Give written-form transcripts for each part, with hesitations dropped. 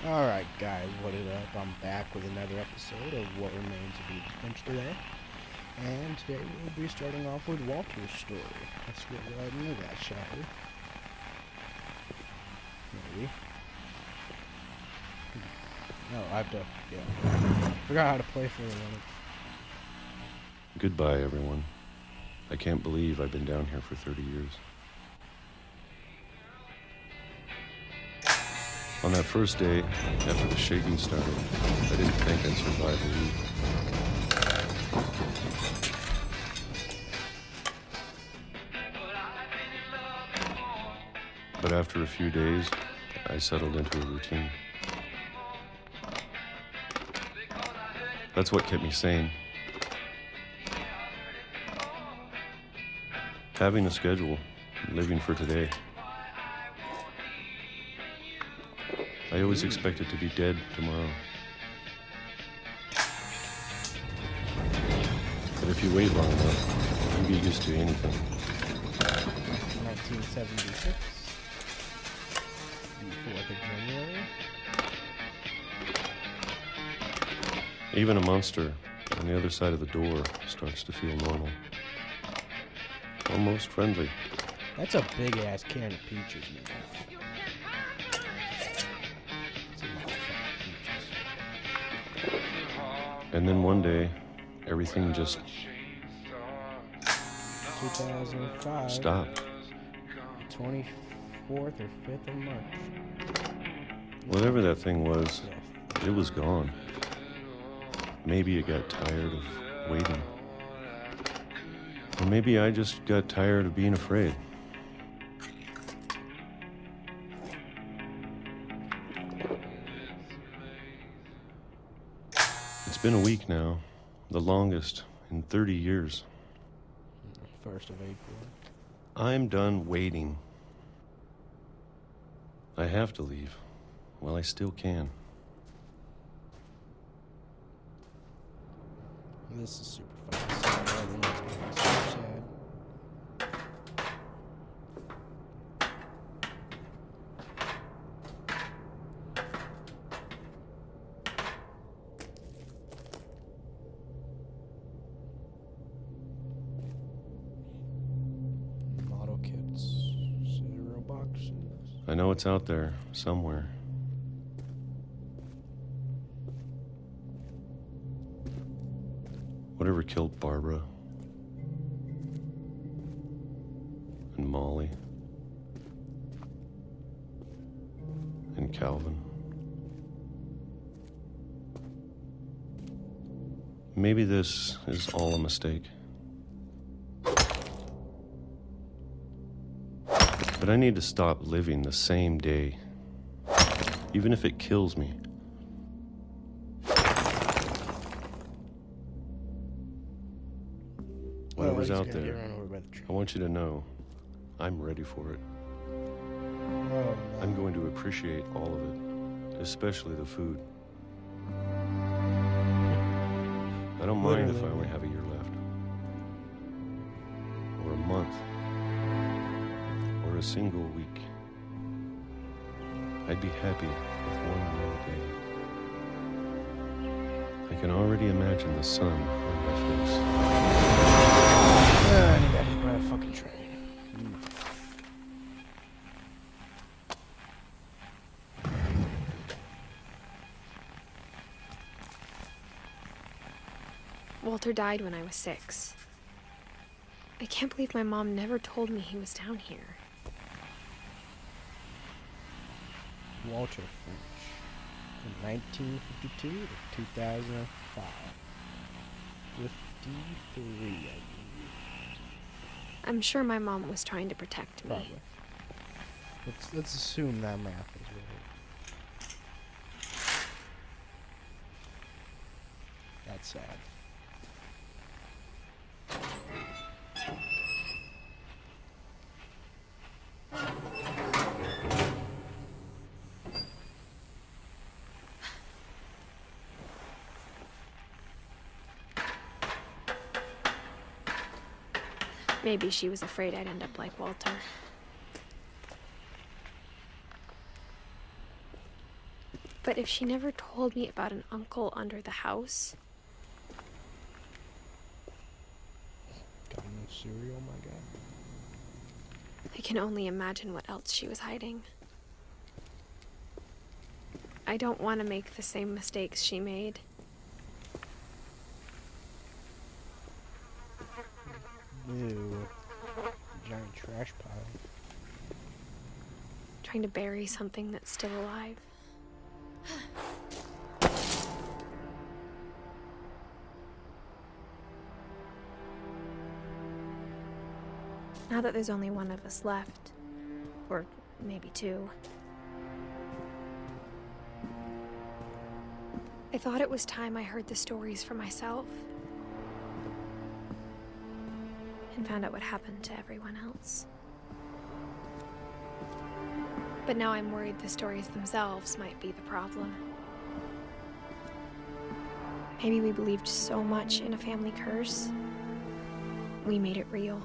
Alright guys, what is up? I'm back with another episode of What Remains of Edith Finch today. And today we'll be starting off with Walter's story. Let's get right into that, shall we? Maybe. Oh, I have to, yeah. Forgot how to play for a minute. Goodbye, everyone. I can't believe I've been down here for 30 years. On that first day, after the shaking started, I didn't think I'd survive a week. But after a few days, I settled into a routine. That's what kept me sane. Having a schedule, living for today. I always expected to be dead tomorrow. But if you wait long enough, you get used to anything. 1976. The 4th of January. Even a monster on the other side of the door starts to feel normal. Almost friendly. That's a big-ass can of peaches, man. And then one day, everything just 2005. stopped. 24th or 5th of March. Whatever that thing was, it was gone. Maybe it got tired of waiting. Or maybe I just got tired of being afraid. It's been a week now, the longest in 30 years. 1st of April. I'm done waiting. I have to leave while I still can. This is super fucking sad. Everyone's getting so sad. Model kits, cereal boxes. I know it's out there somewhere. Whatever killed Barbara and Molly and Calvin. Maybe this is all a mistake. But I need to stop living the same day, even if it kills me. Whatever's out there, I want you to know I'm ready for it. Oh, I'm going to appreciate all of it, especially the food. I don't mind if I only have a year left, or a month, or a single week. I'd be happy with one more day. I can already imagine the sun on my face. I got hit by a fucking train. Walter died when I was 6. I can't believe my mom never told me he was down here. Walter Finch. From 1952 to 2005. 53, I believe. I'm sure my mom was trying to protect me. Probably. Let's assume that math is right. That's sad. Maybe she was afraid I'd end up like Walter. But if she never told me about an uncle under the house... Got no cereal, my guy? I can only imagine what else she was hiding. I don't want to make the same mistakes she made. Ew. Giant trash pile. Trying to bury something that's still alive. Now that there's only one of us left, or maybe two, I thought it was time I heard the stories for myself and found out what happened to everyone else. But now I'm worried the stories themselves might be the problem. Maybe we believed so much in a family curse, we made it real.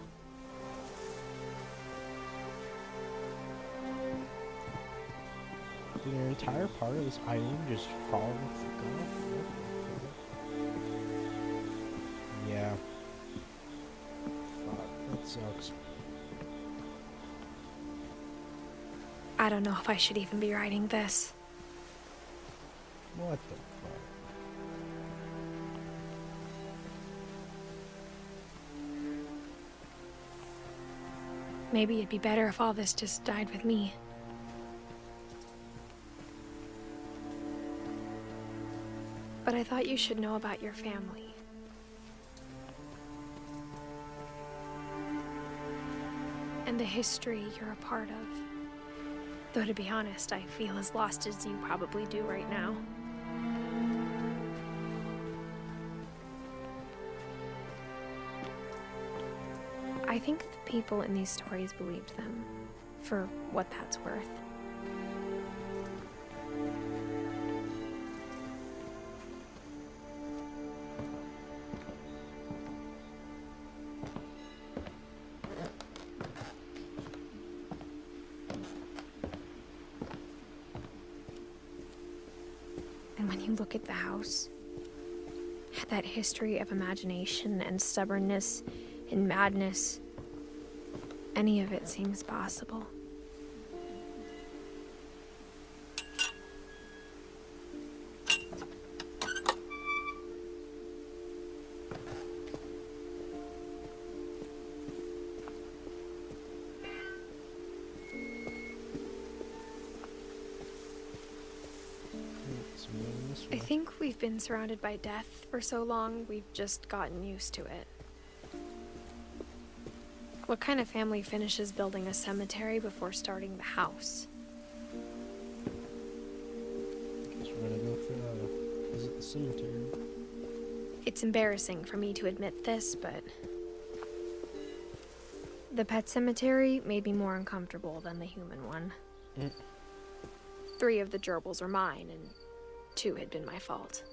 Did an entire part of this island just fall the fuck off? Yeah. Fuck, that sucks. I don't know if I should even be writing this. What the fuck? Maybe it'd be better if all this just died with me. But I thought you should know about your family. And the history you're a part of. Though to be honest, I feel as lost as you probably do right now. I think the people in these stories believed them, for what that's worth. And when you look at the house, that history of imagination and stubbornness and madness, any of it seems possible. I think we've been surrounded by death for so long, we've just gotten used to it. What kind of family finishes building a cemetery before starting the house? Guess we're gonna go for visit the cemetery. It's embarrassing for me to admit this, but the pet cemetery made me more uncomfortable than the human one. 3 of the gerbils are mine, and 2 had been my fault.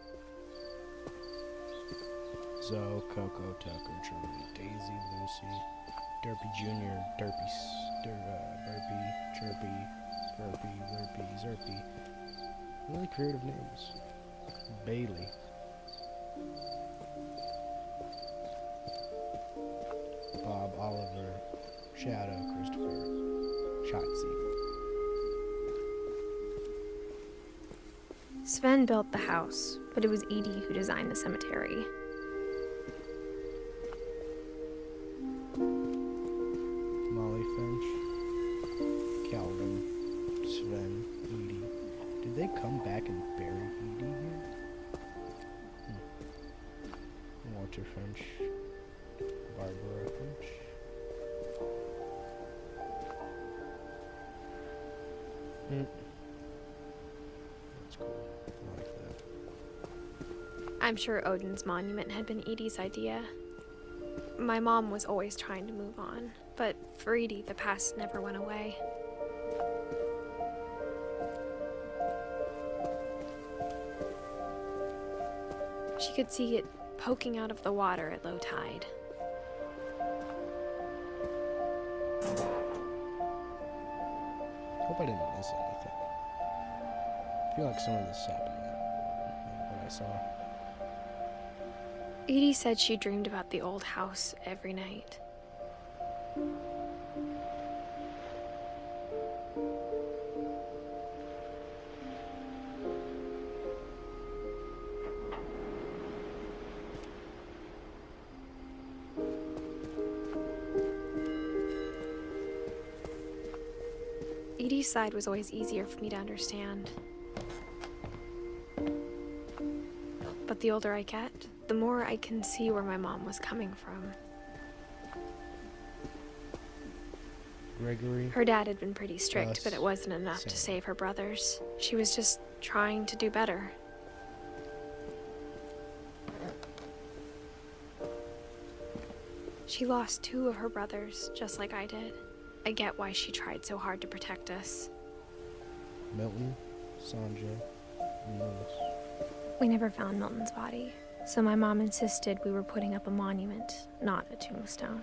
Zoe, Coco, Tucker, Charlie, Daisy, Lucy, Derpy Jr., Burpy, Chirpy, Burpy, Wurpy, Zerpy. Really creative names. Bailey. Bob, Oliver, Shadow, Christopher, Shotzi. Sven built the house, but it was Edie who designed the cemetery. Molly, Finch, Calvin, Sven, Edie. Did they come back and bury Edie here? Walter Finch, Barbara Finch. That's cool. I like that. I'm sure Odin's monument had been Edie's idea. My mom was always trying to move on, but for Edie, the past never went away. She could see it poking out of the water at low tide. Hope I didn't miss anything. I feel like some of this set, what I saw. Edie said she dreamed about the old house every night. Edie's side was always easier for me to understand. But the older I get, the more I can see where my mom was coming from. Gregory. Her dad had been pretty strict, but it wasn't enough Sam. to save her brothers. She was just trying to do better. She lost 2 of her brothers, just like I did. I get why she tried so hard to protect us. Milton, Sanjay, and Lewis. We never found Milton's body, so my mom insisted we were putting up a monument, not a tombstone.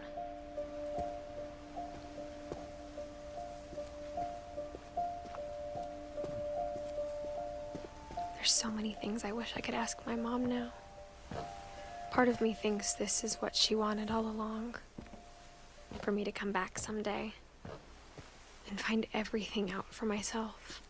There's so many things I wish I could ask my mom now. Part of me thinks this is what she wanted all along. For me to come back someday and find everything out for myself.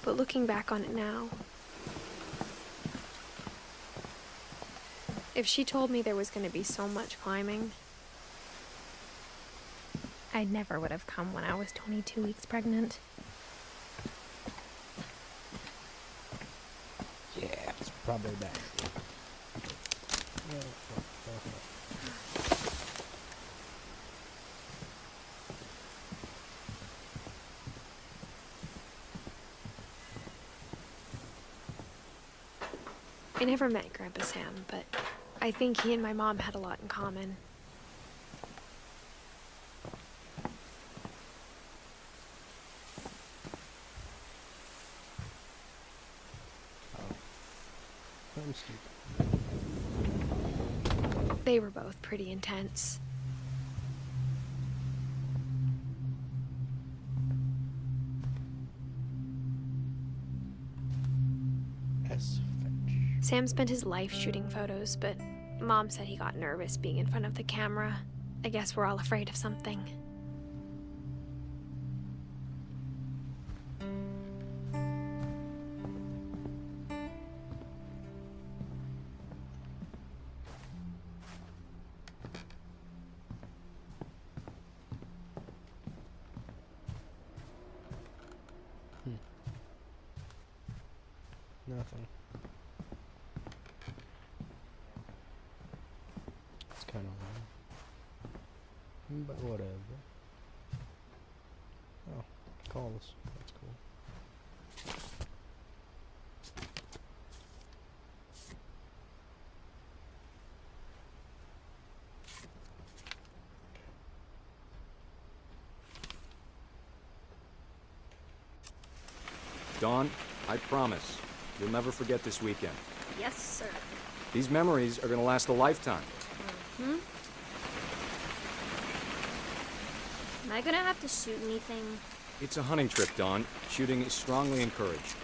But looking back on it now, if she told me there was going to be so much climbing, I never would have come when I was 22 weeks pregnant. Yeah, it's probably bad. I never met Grandpa Sam, but I think he and my mom had a lot in common. I'm stupid. They were both pretty intense. S. Finch. Sam spent his life shooting photos, but Mom said he got nervous being in front of the camera. I guess we're all afraid of something. Nothing. It's kind of lame. But whatever. Oh, calls. That's cool. Dawn, I promise, you'll never forget this weekend. Yes, sir. These memories are gonna last a lifetime. Hmm? Am I gonna have to shoot anything? It's a hunting trip, Dawn. Shooting is strongly encouraged.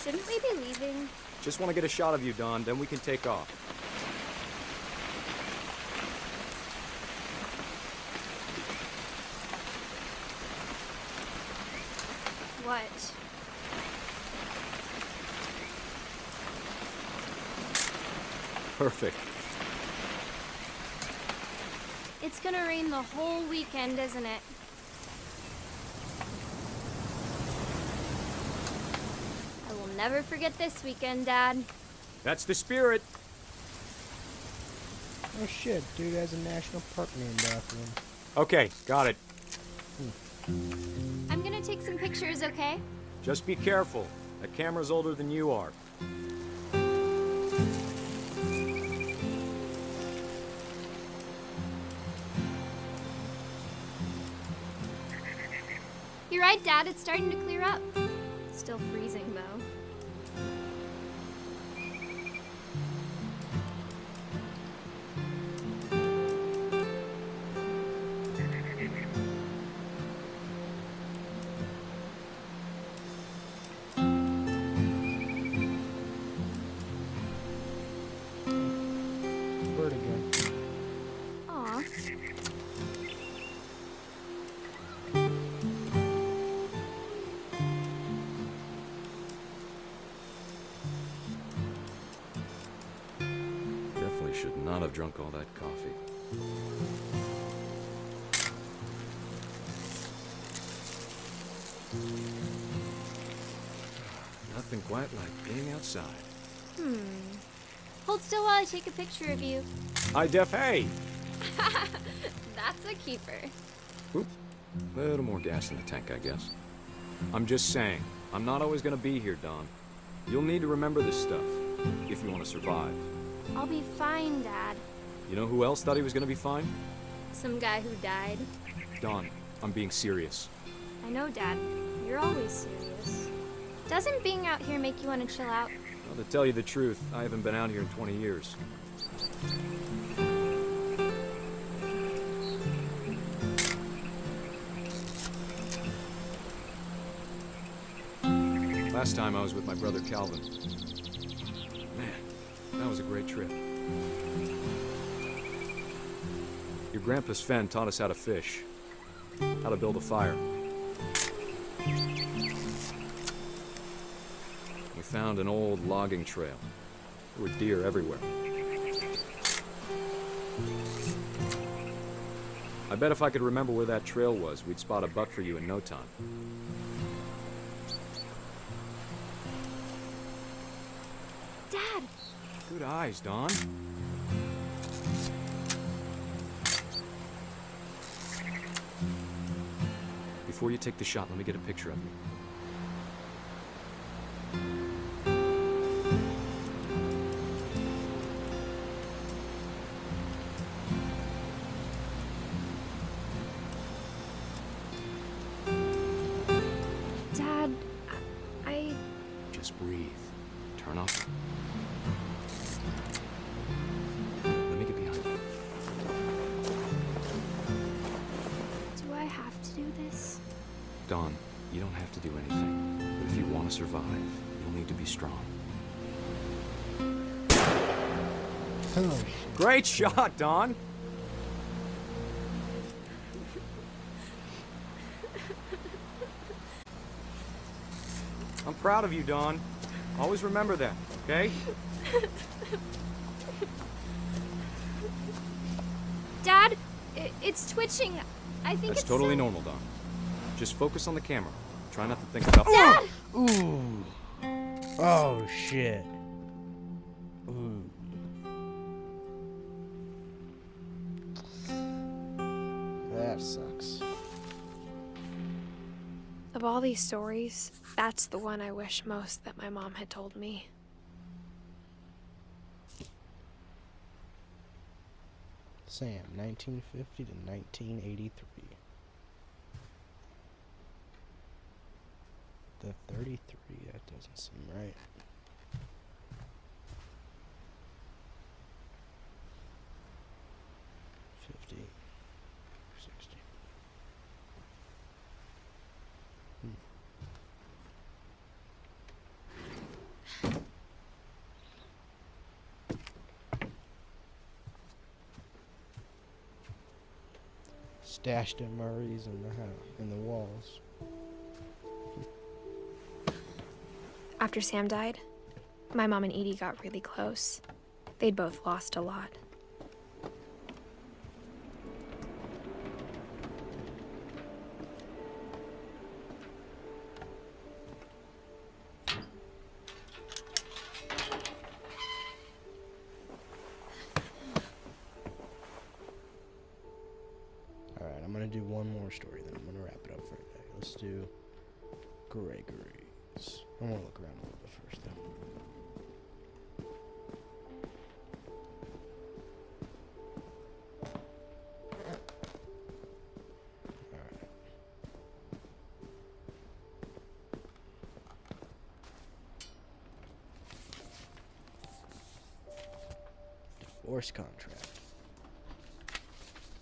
Shouldn't we be leaving? Just want to get a shot of you, Dawn, then we can take off. What? Perfect. It's gonna rain the whole weekend, isn't it? I will never forget this weekend, Dad. That's the spirit. Oh shit, dude has a national park named after him. Okay, got it. I'm gonna take some pictures, okay? Just be careful. That camera's older than you are. You're right, Dad. It's starting to clear up. Still freezing, though. Bird again. Aw. Definitely should not have drunk all that coffee. Nothing quite like being outside. Hold still while I take a picture of you. Hi, Def. Hey! That's a keeper. Oop. A little more gas in the tank, I guess. I'm just saying, I'm not always gonna be here, Don. You'll need to remember this stuff, if you want to survive. I'll be fine, Dad. You know who else thought he was gonna be fine? Some guy who died. Don, I'm being serious. I know, Dad. You're always serious. Doesn't being out here make you want to chill out? Well, to tell you the truth, I haven't been out here in 20 years. Last time I was with my brother Calvin. Man, that was a great trip. Your grandpa Sven taught us how to fish, how to build a fire. We found an old logging trail. There were deer everywhere. I bet if I could remember where that trail was, we'd spot a buck for you in no time. Dad! Good eyes, Don. Before you take the shot, let me get a picture of you. Dad, I... Just breathe. Turn off. Let me get behind you. Do I have to do this? Don, you don't have to do anything. But if you want to survive, you'll need to be strong. Oh, Great shot, Don! I'm proud of you, Don. Always remember that, okay? Dad, it's twitching. I think That's it's totally normal, Don. Just focus on the camera. Try not to think about... Dad! Ooh. Oh, shit. Ooh. That sucks. Of all these stories, that's the one I wish most that my mom had told me. Sam, 1950 to 1983. The 33, that doesn't seem right. $50, $60. Stashed in Murray's in the house, in the walls. After Sam died, my mom and Edie got really close. They'd both lost a lot. Alright, I'm gonna do one more story, then I'm gonna wrap it up for today. Let's do Gregory's. I wanna look around a little bit first, though. Alright. divorce contract.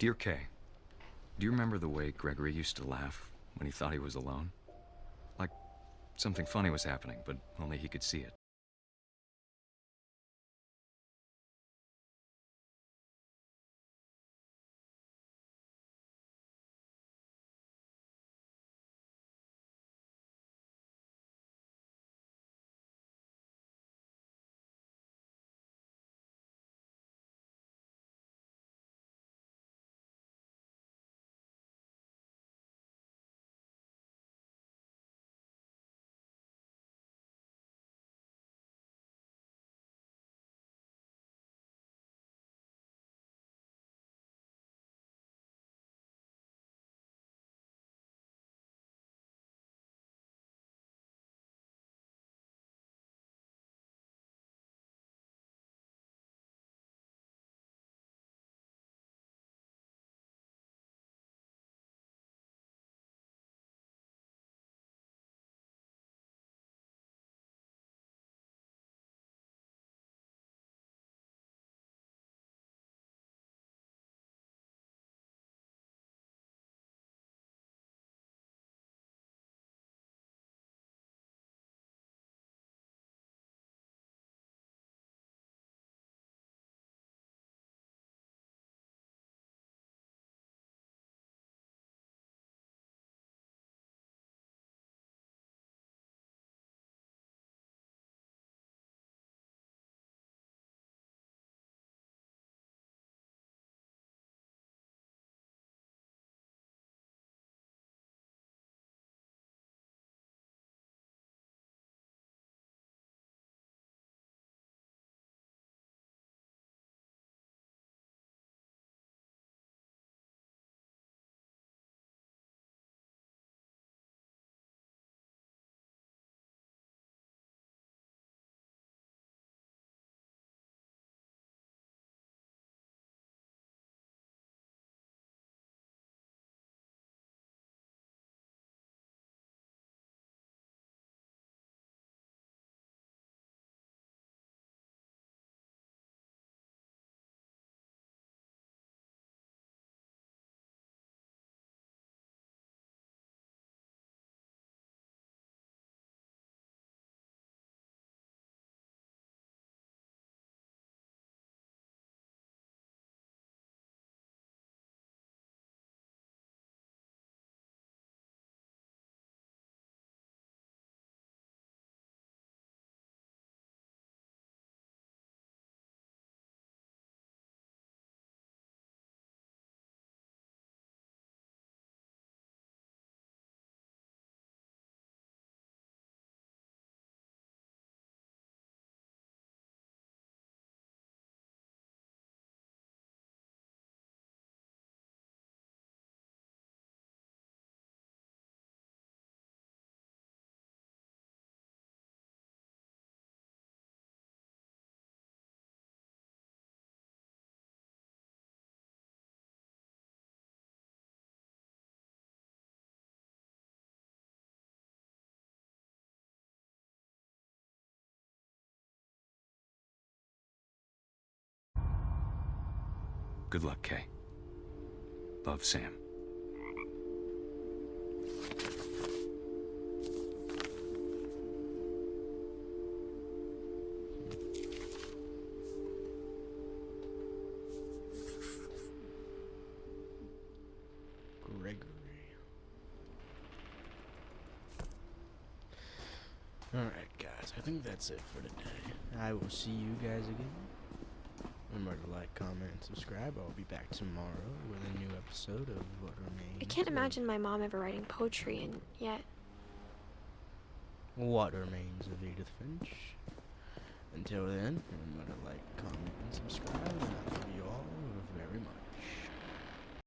Dear Kay, do you remember the way Gregory used to laugh when he thought he was alone? Like something funny was happening, but only he could see it. Good luck, Kay. Love, Sam. Gregory. Alright, guys, I think that's it for today. I will see you guys again. Remember to like, comment, and subscribe. I'll be back tomorrow with a new episode of What Remains. I can't imagine my mom ever writing poetry, and yet. What Remains of Edith Finch. Until then, remember to like, comment, and subscribe, and I'll see you all